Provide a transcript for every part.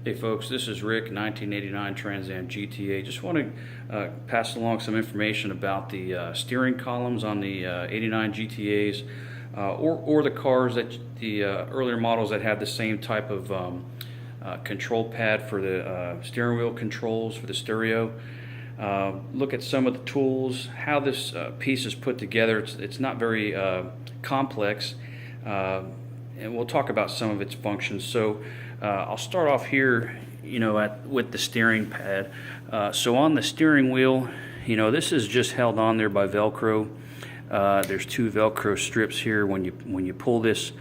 Hey folks, this is Rick, 1989 Trans Am GTA. Just want to pass along some information about the steering columns on the 89 GTAs or the cars that the earlier models that had the same type of control pad for the steering wheel controls for the stereo. Look at some of the tools, how this piece is put together. It's not very complex, and we'll talk about some of its functions. So I'll start off here, with the steering pad. So on the steering wheel, this is just held on there by Velcro. There's two Velcro strips here. When you pull this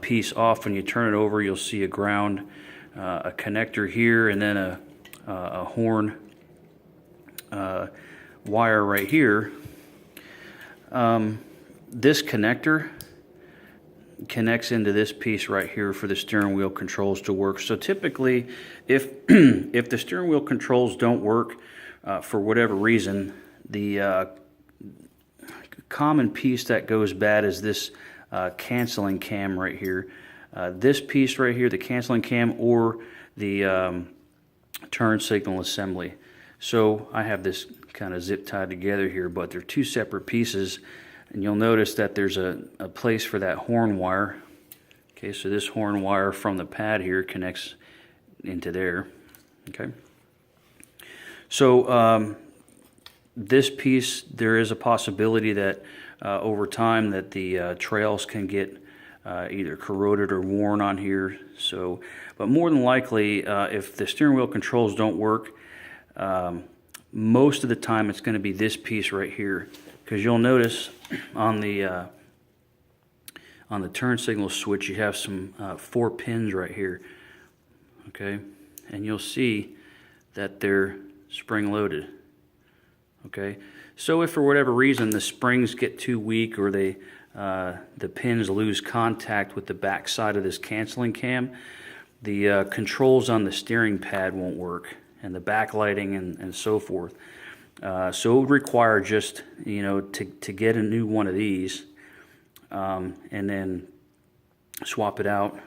piece off, when you turn it over, you'll see a ground, a connector here, and then a horn wire right here. This connector connects into this piece right here for the steering wheel controls to work. So typically, if if the steering wheel controls don't work for whatever reason, the common piece that goes bad is this canceling cam right here. This piece right here, the canceling cam, or the turn signal assembly. So I have this kind of zip tied together here, but they're two separate pieces. And you'll notice that there's a place for that horn wire. Okay, so this horn wire from the pad here connects into there. Okay. So this piece, there is a possibility that over time that the trails can get either corroded or worn on here. So, but more than likely, if the steering wheel controls don't work, most of the time it's going to be this piece right here. Because you'll notice on the turn signal switch, you have some 4 pins right here, okay, and you'll see that they're spring loaded. Okay, so if for whatever reason the springs get too weak or the pins lose contact with the back side of this canceling cam, the controls on the steering pad won't work, and the backlighting and so forth. So it would require just, to get a new one of these, and then swap it out,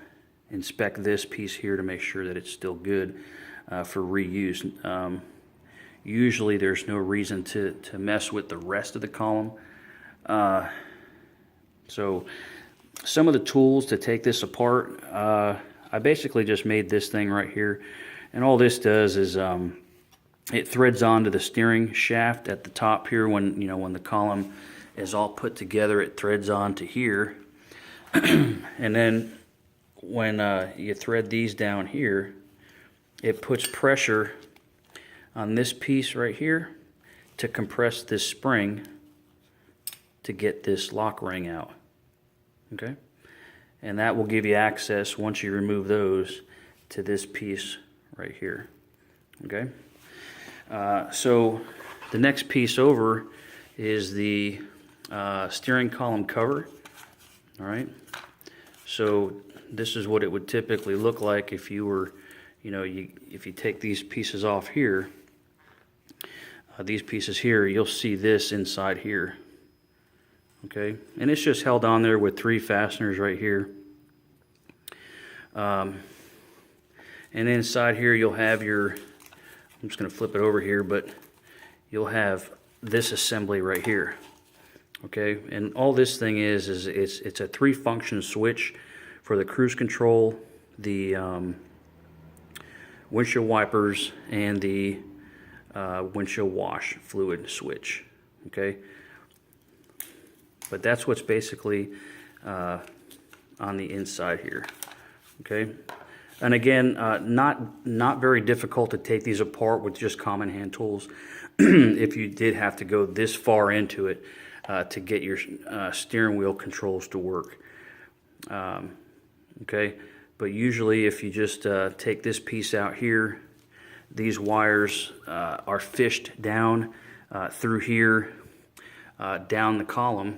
inspect this piece here to make sure that it's still good for reuse. Usually there's no reason to mess with the rest of the column. So some of the tools to take this apart, I basically just made this thing right here, and all this does is it threads onto the steering shaft at the top here. When the column is all put together, it threads onto here. And then when you thread these down here, it puts pressure on this piece right here to compress this spring to get this lock ring out. Okay? And that will give you access, once you remove those, to this piece right here. Okay? So the next piece over is the steering column cover. All right. So this is what it would typically look like if you were, if you take these pieces off here, these pieces here, you'll see this inside here. Okay, and it's just held on there with 3 fasteners right here. And inside here you'll have your, I'm just going to flip it over here, but you'll have this assembly right here. Okay, and all this thing is it's a 3-function switch for the cruise control, the windshield wipers, and the windshield wash fluid switch. Okay, but that's what's basically on the inside here. Okay. And again, not very difficult to take these apart with just common hand tools. If you did have to go this far into it to get your steering wheel controls to work. Okay, but usually if you just take this piece out here, these wires are fished down through here, down the column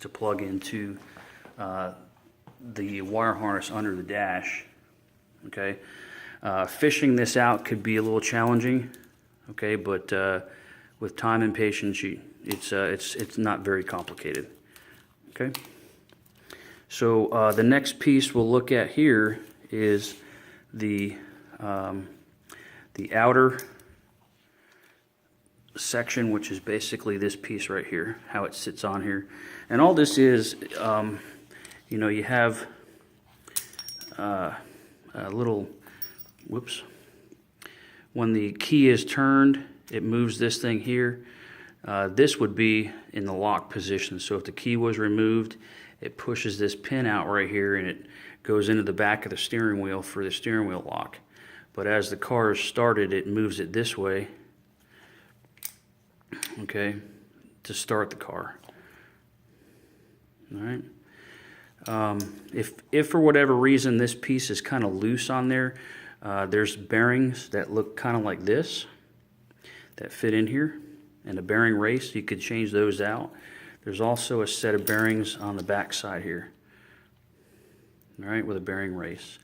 to plug into the wire harness under the dash. Okay, fishing this out could be a little challenging. Okay, but with time and patience, it's not very complicated. Okay, so the next piece we'll look at here is the outer section, which is basically this piece right here, how it sits on here. And all this is, you know, you have a little, whoops, when the key is turned, it moves this thing here. This would be in the lock position. So if the key was removed, it pushes this pin out right here and it goes into the back of the steering wheel for the steering wheel lock. But as the car is started, it moves it this way, okay, to start the car. All right. If for whatever reason this piece is kind of loose on there, there's bearings that look kind of like this that fit in here, and a bearing race, you could change those out. There's also a set of bearings on the back side here, all right, with a bearing race.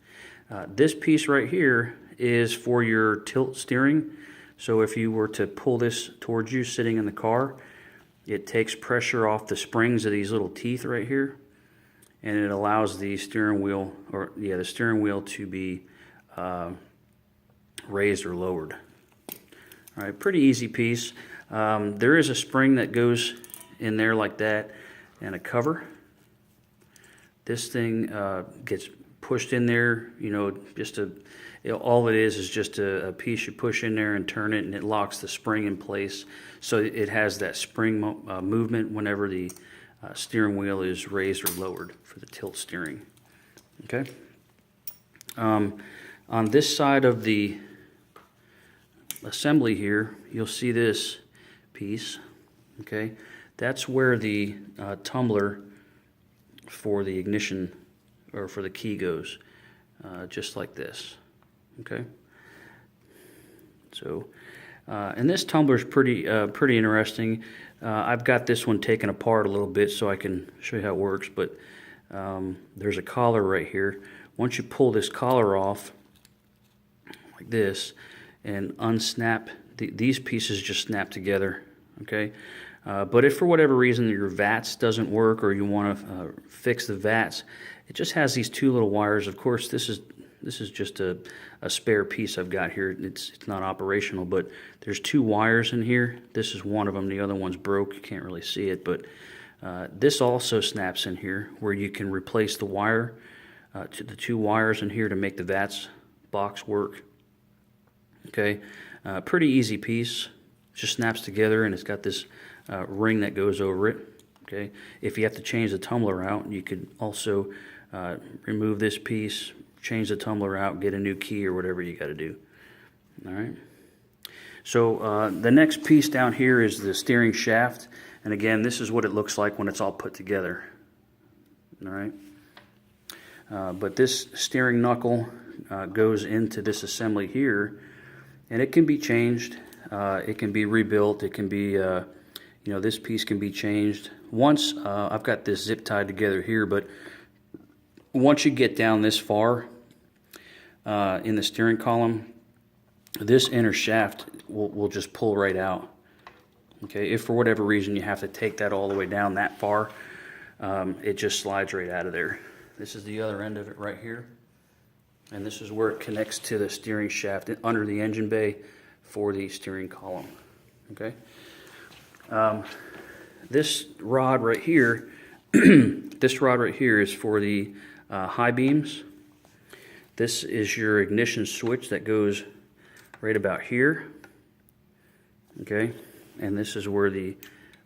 This piece right here is for your tilt steering. So if you were to pull this towards you sitting in the car, it takes pressure off the springs of these little teeth right here, and it allows the steering wheel, the steering wheel to be raised or lowered. All right, pretty easy piece. There is a spring that goes in there like that, and a cover. This thing gets pushed in there, you know, all it is just a piece you push in there and turn it, and it locks the spring in place. So it has that spring movement whenever the steering wheel is raised or lowered for the tilt steering. Okay. On this side of the assembly here, you'll see this piece. Okay, that's where the tumbler for the ignition or for the key goes, just like this. Okay, so and this tumbler is pretty interesting. I've got this one taken apart a little bit so I can show you how it works, but there's a collar right here. Once you pull this collar off like this and unsnap, these pieces just snap together. Okay, but if for whatever reason your VATS doesn't work or you want to fix the VATS, it just has these two little wires. Of course, this is just a spare piece I've got here. It's not operational, but there's two wires in here. This is one of them. The other one's broke. You can't really see it, but this also snaps in here where you can replace the wire to the two wires in here to make the VATS box work. Okay, pretty easy piece. Just snaps together, and it's got this ring that goes over it. Okay, if you have to change the tumbler out, you could also remove this piece, change the tumbler out, get a new key or whatever you got to do. All right. So the next piece down here is the steering shaft, and again, this is what it looks like when it's all put together. All right. But this steering knuckle goes into this assembly here, and it can be changed. It can be rebuilt. It can be, you know, this piece can be changed. Once, I've got this zip tied together here, but once you get down this far in the steering column, this inner shaft will just pull right out. Okay, if for whatever reason you have to take that all the way down that far, it just slides right out of there. This is the other end of it right here, and this is where it connects to the steering shaft under the engine bay for the steering column. Okay, this rod right here, this rod right here is for the high beams. This is your ignition switch that goes right about here. Okay, and this is where the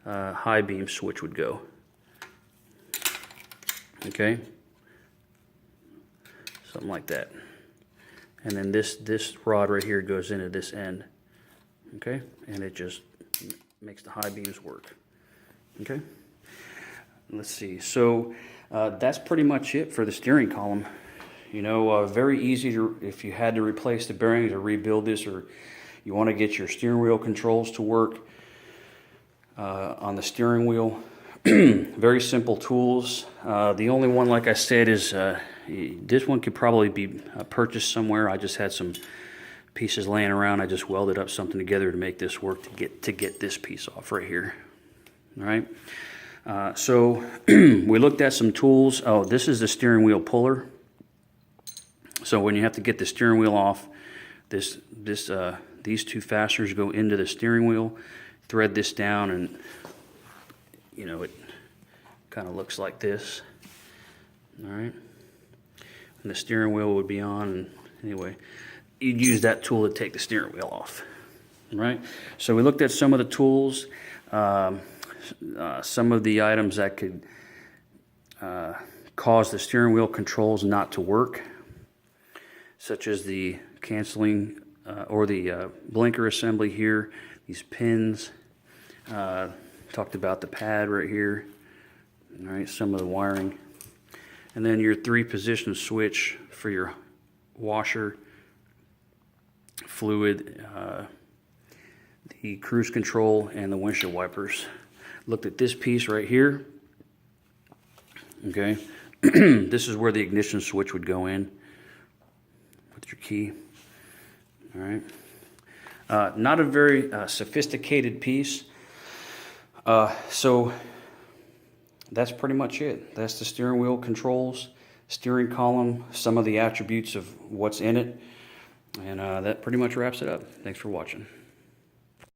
high beam switch would go. Okay, something like that. And then this rod right here goes into this end. Okay, and it just makes the high beams work. Okay, let's see. So that's pretty much it for the steering column. You know, very easy to, if you had to replace the bearings or rebuild this, or you want to get your steering wheel controls to work on the steering wheel. Very simple tools. The only one, like I said, is this one could probably be purchased somewhere. I just had some pieces laying around. I just welded up something together to make this work to get this piece off right here. All right. So we looked at some tools. Oh, this is the steering wheel puller. So when you have to get the steering wheel off, these two fasteners go into the steering wheel, thread this down, and you know, it kind of looks like this. All right, and the steering wheel would be on, and anyway, you'd use that tool to take the steering wheel off. Right, so we looked at some of the tools, some of the items that could cause the steering wheel controls not to work, such as the canceling or the blinker assembly here, these pins. Talked about the pad right here. All right, some of the wiring, and then your 3-position switch for your washer, fluid, the cruise control, and the windshield wipers. Looked at this piece right here. Okay, this is where the ignition switch would go in with your key. All right, not a very sophisticated piece. So that's pretty much it. That's the steering wheel controls, steering column, some of the attributes of what's in it, and that pretty much wraps it up. Thanks for watching.